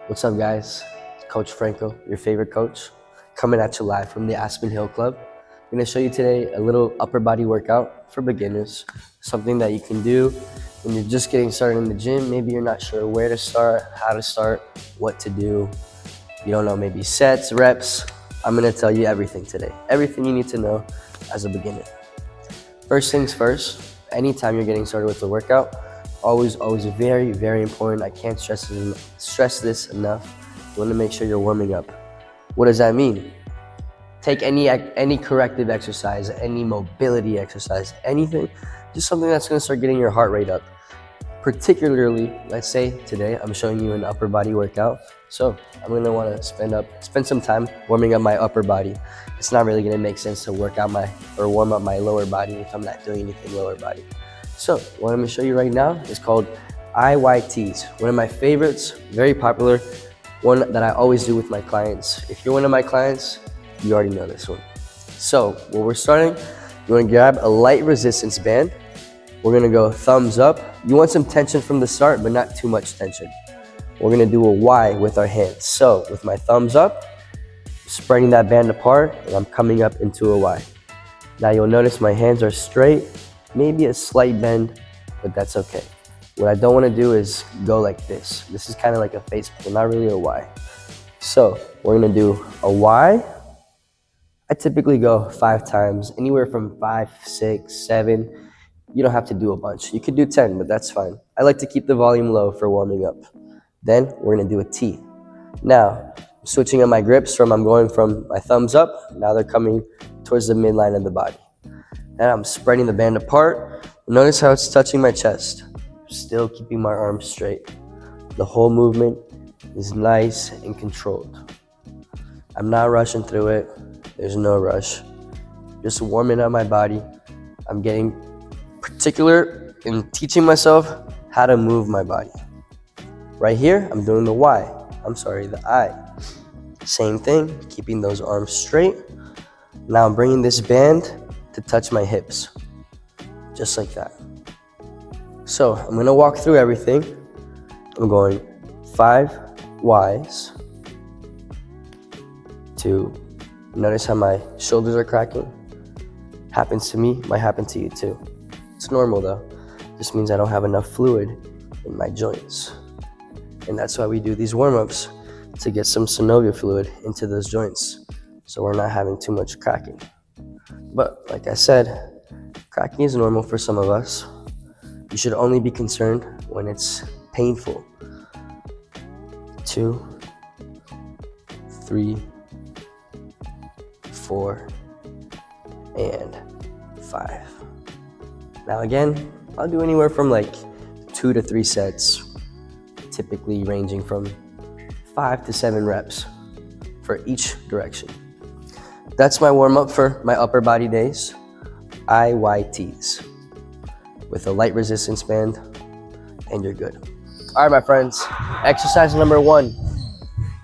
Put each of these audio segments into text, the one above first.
What's up, guys? It's Coach Franco, your favorite coach, coming at you live from the Aspen Hill Club. I'm going to show you today a little upper body workout for beginners, something that you can do when you're just getting started in the gym. Maybe you're not sure where to start, how to start, what to do. You don't know, maybe sets, reps. I'm going to tell you everything today, everything you need to know as a beginner. First things first, anytime you're getting started with the workout, always very, very important. I can't stress this enough. You want to make sure you're warming up. What does that mean? Take any corrective exercise, any mobility exercise, anything, just something that's going to start getting your heart rate up. Particularly, let's say today I'm showing you an upper body workout, so I'm going to want to spend some time warming up my upper body. It's not really going to make sense to warm up my lower body if I'm not doing anything lower body. So what I'm going to show you right now is called IYTs. One of my favorites, very popular, one that I always do with my clients. If you're one of my clients, you already know this one. So when we're starting, you want to grab a light resistance band. We're going to go thumbs up. You want some tension from the start, but not too much tension. We're going to do a Y with our hands. So with my thumbs up, spreading that band apart, and I'm coming up into a Y. Now you'll notice my hands are straight, maybe a slight bend, but that's okay. What I don't want to do is go like this. This is kind of like a face pull, not really a Y. So we're going to do a Y. I typically go 5 times, anywhere from 5, 6, 7. You don't have to do a bunch. You could do 10, but that's fine. I like to keep the volume low for warming up. Then we're going to do a T. Now, I'm switching up my grips I'm going from my thumbs up. Now they're coming towards the midline of the body. And I'm spreading the band apart. Notice how it's touching my chest. Still keeping my arms straight. The whole movement is nice and controlled. I'm not rushing through it. There's no rush. Just warming up my body. I'm getting particular in teaching myself how to move my body. Right here, I'm doing the I. Same thing, keeping those arms straight. Now I'm bringing this band to touch my hips, just like that. So I'm gonna walk through everything. I'm going 5 Ys. 2. Notice how my shoulders are cracking. Happens to me, might happen to you too. It's normal though. Just means I don't have enough fluid in my joints. And that's why we do these warm-ups, to get some synovial fluid into those joints, so we're not having too much cracking. But like I said, cracking is normal for some of us. You should only be concerned when it's painful. 2, 3, 4, and 5. Now again, I'll do anywhere from like 2 to 3 sets, typically ranging from 5 to 7 reps for each direction. That's my warm-up for my upper body days, IYTs, with a light resistance band, and you're good. All right, my friends, exercise number 1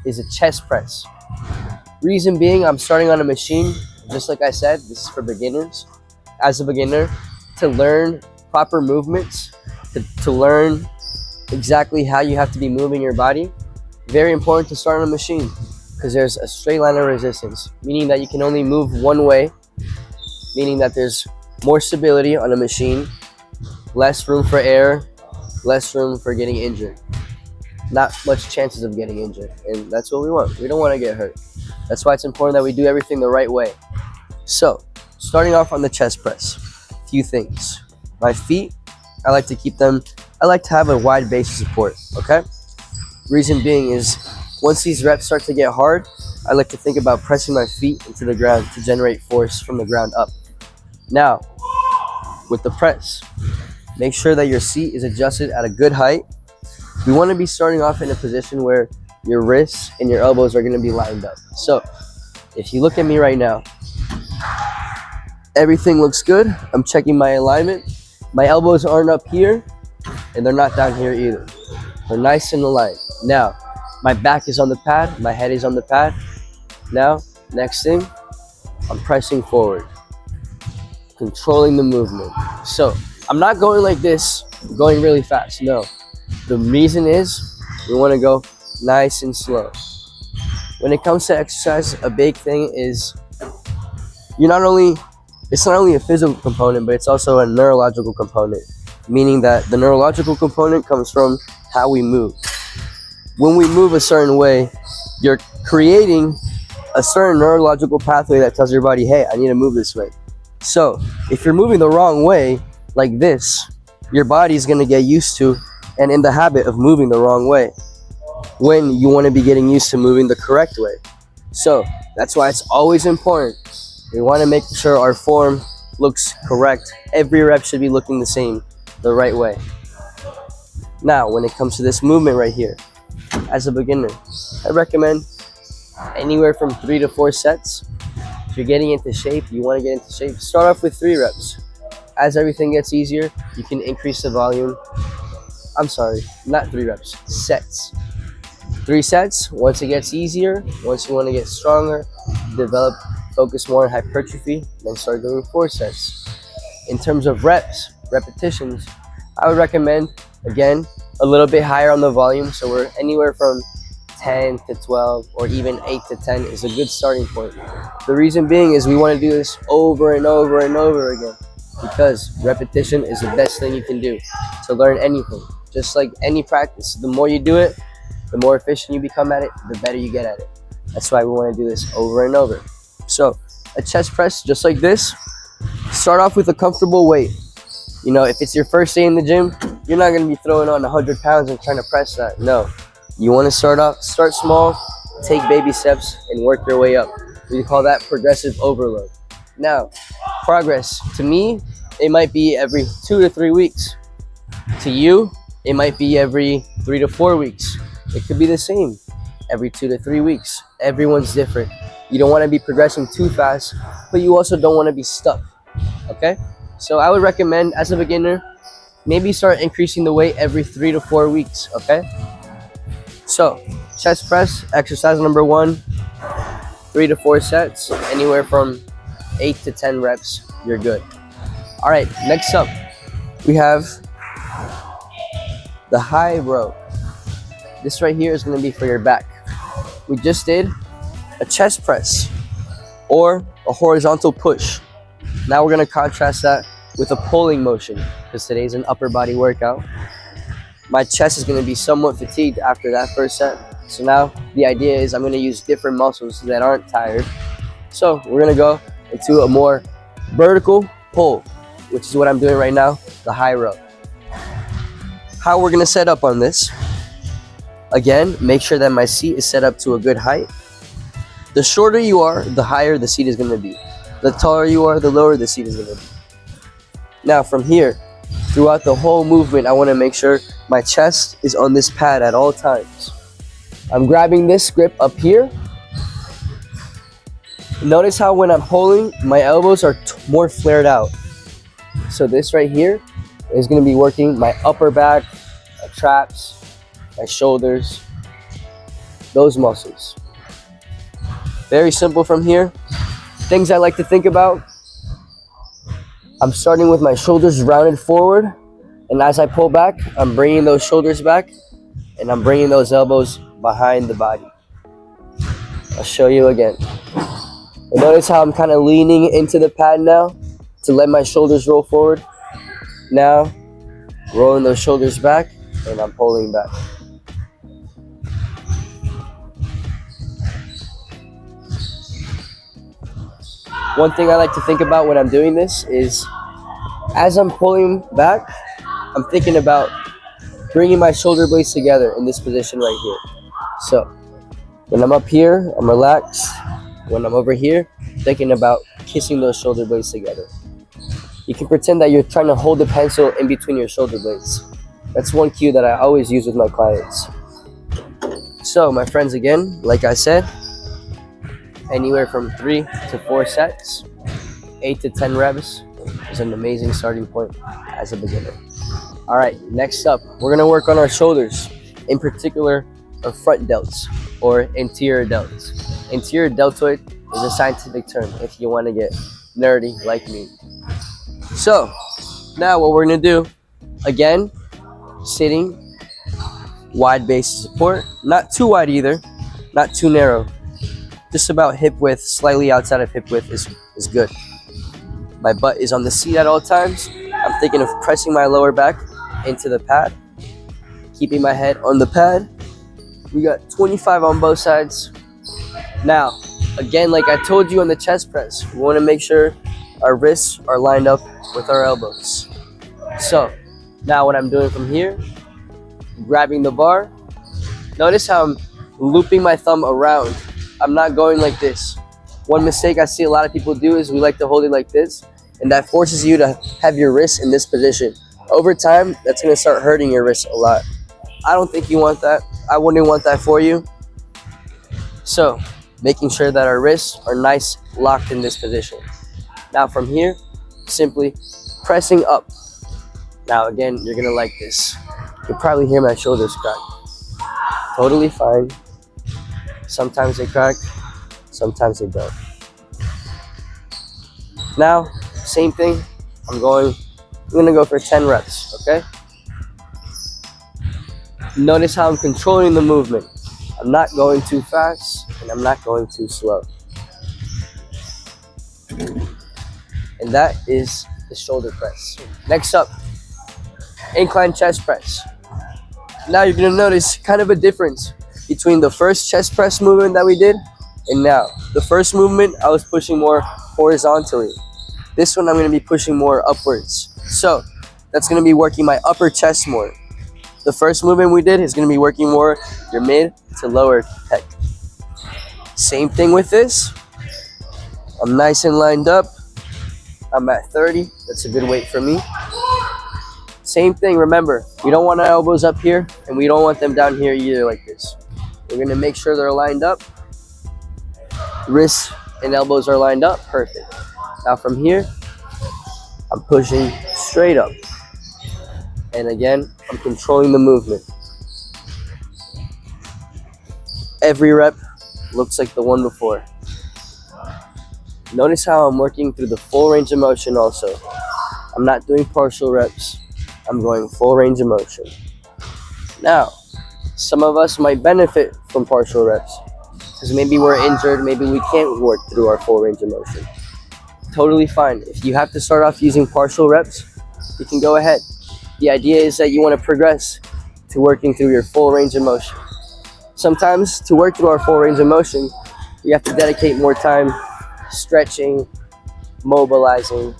is a chest press. Reason being, I'm starting on a machine. Just like I said, this is for beginners. As a beginner, to learn proper movements, to learn exactly how you have to be moving your body, very important to start on a machine, because there's a straight line of resistance, meaning that you can only move one way, meaning that there's more stability on a machine, less room for error, less room for getting injured. Not much chances of getting injured, and that's what we want. We don't want to get hurt. That's why it's important that we do everything the right way. So, starting off on the chest press, a few things. My feet, I like to have a wide base of support, okay? Reason being is, once these reps start to get hard, I like to think about pressing my feet into the ground to generate force from the ground up. Now, with the press, make sure that your seat is adjusted at a good height. We want to be starting off in a position where your wrists and your elbows are going to be lined up. So, if you look at me right now, everything looks good. I'm checking my alignment. My elbows aren't up here, and they're not down here either. They're nice and aligned. Now, my back is on the pad, my head is on the pad. Now, next thing, I'm pressing forward, controlling the movement. So, I'm not going like this, going really fast, no. The reason is, we want to go nice and slow. When it comes to exercise, a big thing is you're not only it's not only a physical component, but it's also a neurological component, meaning that the neurological component comes from how we move. When we move a certain way, you're creating a certain neurological pathway that tells your body, hey, I need to move this way. So if you're moving the wrong way, like this, your body's going to get used to and in the habit of moving the wrong way when you want to be getting used to moving the correct way. So that's why it's always important. We want to make sure our form looks correct. Every rep should be looking the same, the right way. Now, when it comes to this movement right here, as a beginner, I recommend anywhere from 3 to 4 sets. If you're getting into shape, you want to get into shape, start off with 3 reps. As everything gets easier, you can increase the volume. I'm sorry, not 3 reps, sets. 3 sets. Once it gets easier, once you want to get stronger, focus more on hypertrophy, then start doing 4 sets. In terms of repetitions, I would recommend, again, a little bit higher on the volume. So we're anywhere from 10 to 12 or even 8 to 10 is a good starting point. The reason being is we want to do this over and over and over again, because repetition is the best thing you can do to learn anything. Just like any practice, the more you do it, the more efficient you become at it, the better you get at it. That's why we want to do this over and over. So a chest press just like this, start off with a comfortable weight. You know, if it's your first day in the gym, you're not going to be throwing on 100 pounds and trying to press that. No, you want to start small, take baby steps, and work your way up. We call that progressive overload. Now, progress, to me, it might be every 2 to 3 weeks. To you, it might be every 3 to 4 weeks. It could be the same every 2 to 3 weeks. Everyone's different. You don't want to be progressing too fast, but you also don't want to be stuck, okay? So I would recommend, as a beginner, maybe start increasing the weight every 3 to 4 weeks, okay? So, chest press, exercise number 1, 3 to 4 sets, anywhere from 8 to 10 reps, you're good. All right, next up, we have the high row. This right here is going to be for your back. We just did a chest press or a horizontal push. Now we're going to contrast that with a pulling motion, because today's an upper body workout. My chest is going to be somewhat fatigued after that first set. So now the idea is I'm going to use different muscles that aren't tired. So we're going to go into a more vertical pull, which is what I'm doing right now, the high row. How we're going to set up on this. Again, make sure that my seat is set up to a good height. The shorter you are, the higher the seat is going to be. The taller you are, the lower the seat is going to be. Now from here, throughout the whole movement, I want to make sure my chest is on this pad at all times. I'm grabbing this grip up here. Notice how when I'm pulling, my elbows are more flared out. So this right here is going to be working my upper back, my traps, my shoulders, those muscles. Very simple from here. Things I like to think about. I'm starting with my shoulders rounded forward, and as I pull back, I'm bringing those shoulders back, and I'm bringing those elbows behind the body. I'll show you again. And notice how I'm kind of leaning into the pad now to let my shoulders roll forward. Now, rolling those shoulders back, and I'm pulling back. One thing I like to think about when I'm doing this is, as I'm pulling back, I'm thinking about bringing my shoulder blades together in this position right here. So, when I'm up here, I'm relaxed. When I'm over here, thinking about kissing those shoulder blades together. You can pretend that you're trying to hold the pencil in between your shoulder blades. That's one cue that I always use with my clients. So, my friends, again, like I said, anywhere from 3 to 4 sets, 8 to 10 reps is an amazing starting point as a beginner. All right, next up, we're gonna work on our shoulders, in particular, our front delts or anterior delts. Anterior deltoid is a scientific term if you wanna get nerdy like me. So, now what we're gonna do, again, sitting wide base of support, not too wide either, not too narrow. Just about hip width, slightly outside of hip width is good. My butt is on the seat at all times. I'm thinking of pressing my lower back into the pad, keeping my head on the pad. We got 25 on both sides. Now, again, like I told you on the chest press, we want to make sure our wrists are lined up with our elbows. So, now what I'm doing from here, grabbing the bar. Notice how I'm looping my thumb around. I'm not going like this. One mistake I see a lot of people do is we like to hold it like this, and that forces you to have your wrist in this position. Over time, that's going to start hurting your wrist a lot. I don't think you want that. I wouldn't want that for you. So, making sure that our wrists are nice, locked in this position. Now from here, simply pressing up. Now again, you're going to like this. You'll probably hear my shoulders crack. Totally fine. Sometimes they crack, sometimes they don't. Now, same thing. I'm gonna go for 10 reps, okay? Notice how I'm controlling the movement. I'm not going too fast and I'm not going too slow. And that is the shoulder press. Next up, incline chest press. Now you're gonna notice kind of a difference between the first chest press movement that we did and now. The first movement, I was pushing more horizontally. This one, I'm gonna be pushing more upwards. So that's gonna be working my upper chest more. The first movement we did is gonna be working more your mid to lower pec. Same thing with this. I'm nice and lined up. I'm at 30, that's a good weight for me. Same thing, remember, we don't want our elbows up here and we don't want them down here either like this. We're gonna make sure they're lined up. Wrists and elbows are lined up, perfect. Now from here, I'm pushing straight up. And again, I'm controlling the movement. Every rep looks like the one before. Notice how I'm working through the full range of motion also. I'm not doing partial reps. I'm going full range of motion. Now, some of us might benefit from partial reps because maybe we're injured, maybe we can't work through our full range of motion. Totally fine. If you have to start off using partial reps, you can go ahead. The idea is that you want to progress to working through your full range of motion. Sometimes to work through our full range of motion, we have to dedicate more time stretching, mobilizing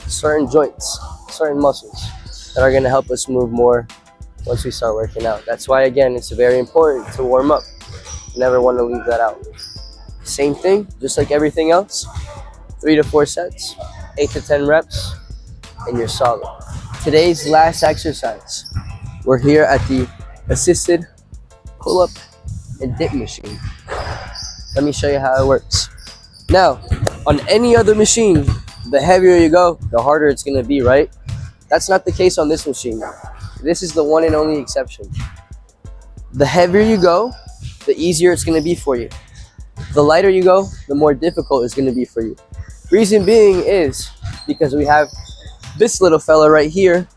certain joints, certain muscles that are going to help us move more once we start working out. That's why, again, it's very important to warm up. You never want to leave that out. Same thing, just like everything else, 3 to 4 sets, 8 to 10 reps, and you're solid. Today's last exercise, we're here at the assisted pull-up and dip machine. Let me show you how it works. Now, on any other machine, the heavier you go, the harder it's going to be, right? That's not the case on this machine. This is the one and only exception. The heavier you go, the easier it's going to be for you. The lighter you go, the more difficult it's going to be for you. Reason being is because we have this little fella right here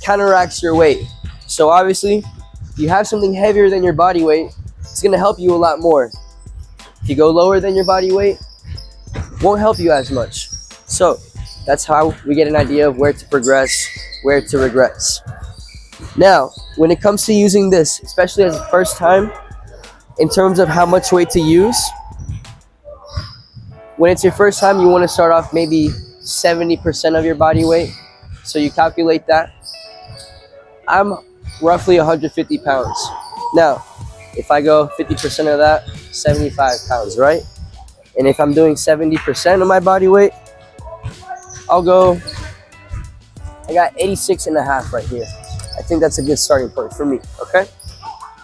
counteracts your weight. So obviously, if you have something heavier than your body weight, it's going to help you a lot more. If you go lower than your body weight, it won't help you as much. So that's how we get an idea of where to progress, where to regress. Now, when it comes to using this, especially as a first time, in terms of how much weight to use, when it's your first time, you want to start off maybe 70% of your body weight. So you calculate that. I'm roughly 150 pounds. Now, if I go 50% of that, 75 pounds, right? And if I'm doing 70% of my body weight, I got 86 and a half right here. I think that's a good starting point for me, okay?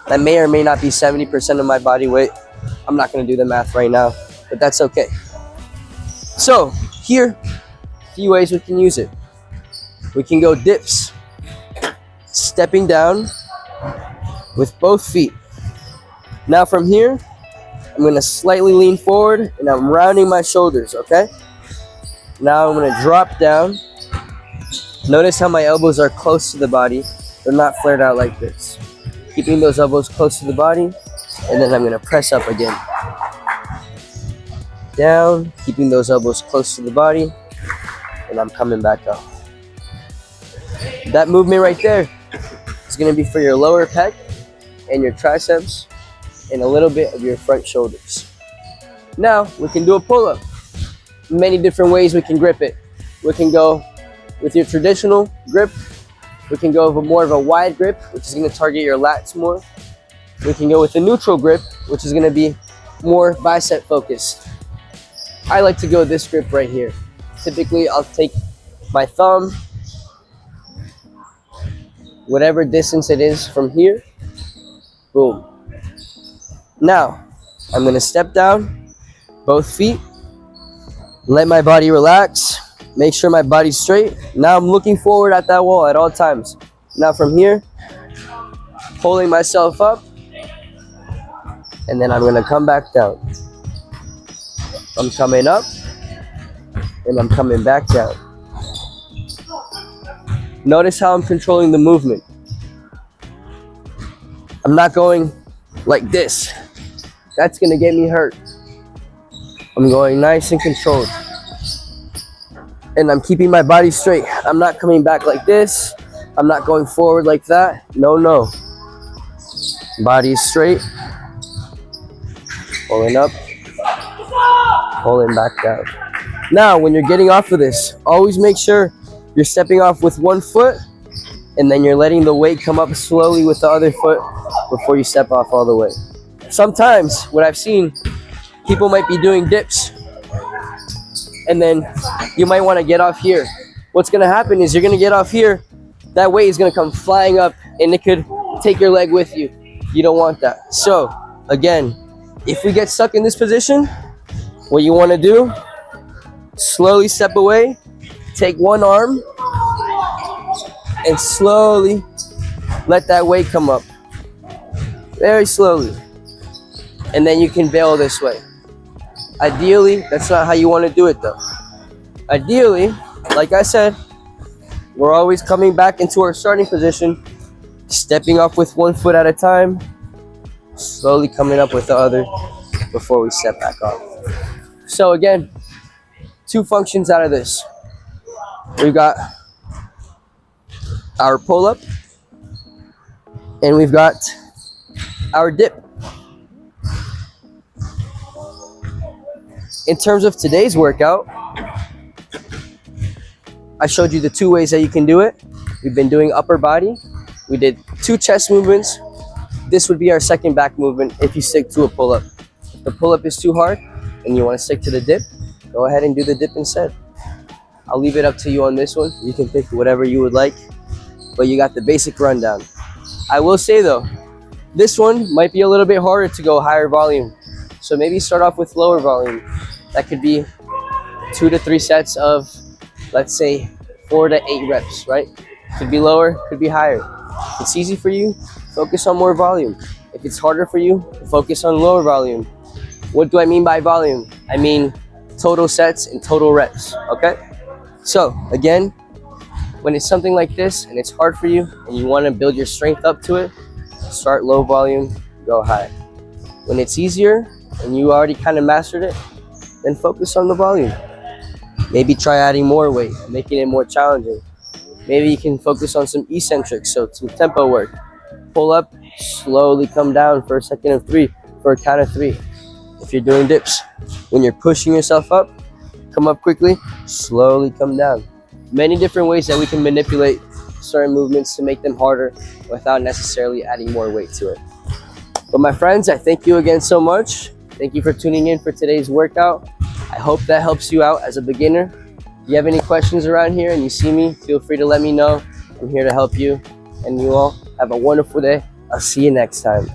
That may or may not be 70% of my body weight. I'm not gonna do the math right now, but that's okay. So here, a few ways we can use it. We can go dips, stepping down with both feet. Now from here, I'm gonna slightly lean forward and I'm rounding my shoulders, okay? Now I'm gonna drop down. Notice how my elbows are close to the body. They're not flared out like this. keeping those elbows close to the body, and then I'm gonna press up again. Down, keeping those elbows close to the body, and I'm coming back up. That movement right there is gonna be for your lower pec and your triceps and a little bit of your front shoulders. Now we can do a pull-up. Many different ways we can grip it. We can go with your traditional grip. We can go with more of a wide grip, which is gonna target your lats more. We can go with a neutral grip, which is gonna be more bicep focused. I like to go this grip right here. Typically, I'll take my thumb, whatever distance it is from here, boom. Now, I'm gonna step down, both feet, let my body relax, make sure my body's straight. Now I'm looking forward at that wall at all times. Now from here, pulling myself up, and then I'm gonna come back down. I'm coming up, and I'm coming back down. Notice how I'm controlling the movement. I'm not going like this. That's gonna get me hurt. I'm going nice and controlled. And I'm keeping my body straight. I'm not coming back like this. I'm not going forward like that. No. Body is straight. Pulling up. Pulling back down. Now, when you're getting off of this, always make sure you're stepping off with one foot and then you're letting the weight come up slowly with the other foot before you step off all the way. Sometimes, what I've seen, people might be doing dips and then you might want to get off here. What's going to happen is you're going to get off here, that weight is going to come flying up and it could take your leg with you. You don't want that. So, again, if we get stuck in this position, what you want to do, slowly step away, take one arm, and slowly let that weight come up. Very slowly. And then you can bail this way. Ideally, that's not how you want to do it though. Ideally, like I said, we're always coming back into our starting position, stepping off with one foot at a time, slowly coming up with the other before we step back off. So again, two functions out of this. We've got our pull-up and we've got our dip. In terms of today's workout, I showed you the two ways that you can do it. We've been doing upper body. We did 2 chest movements. This would be our second back movement if you stick to a pull-up. If the pull-up is too hard and you want to stick to the dip, go ahead and do the dip instead. I'll leave it up to you on this one. You can pick whatever you would like, but you got the basic rundown. I will say though, this one might be a little bit harder to go higher volume. So maybe start off with lower volume. That could be 2 to 3 sets of, let's say, 4 to 8 reps, right? Could be lower, could be higher. If it's easy for you, focus on more volume. If it's harder for you, focus on lower volume. What do I mean by volume? I mean total sets and total reps, okay? So again, when it's something like this and it's hard for you and you want to build your strength up to it, start low volume, go high. When it's easier and you already kind of mastered it, then focus on the volume. Maybe try adding more weight, making it more challenging. Maybe you can focus on some eccentrics, so some tempo work. Pull up, slowly come down for a second of 3, for a count of 3. If you're doing dips, when you're pushing yourself up, come up quickly, slowly come down. Many different ways that we can manipulate certain movements to make them harder without necessarily adding more weight to it. But my friends, I thank you again so much. Thank you for tuning in for today's workout. I hope that helps you out as a beginner. If you have any questions around here and you see me, feel free to let me know. I'm here to help you. And you all have a wonderful day. I'll see you next time.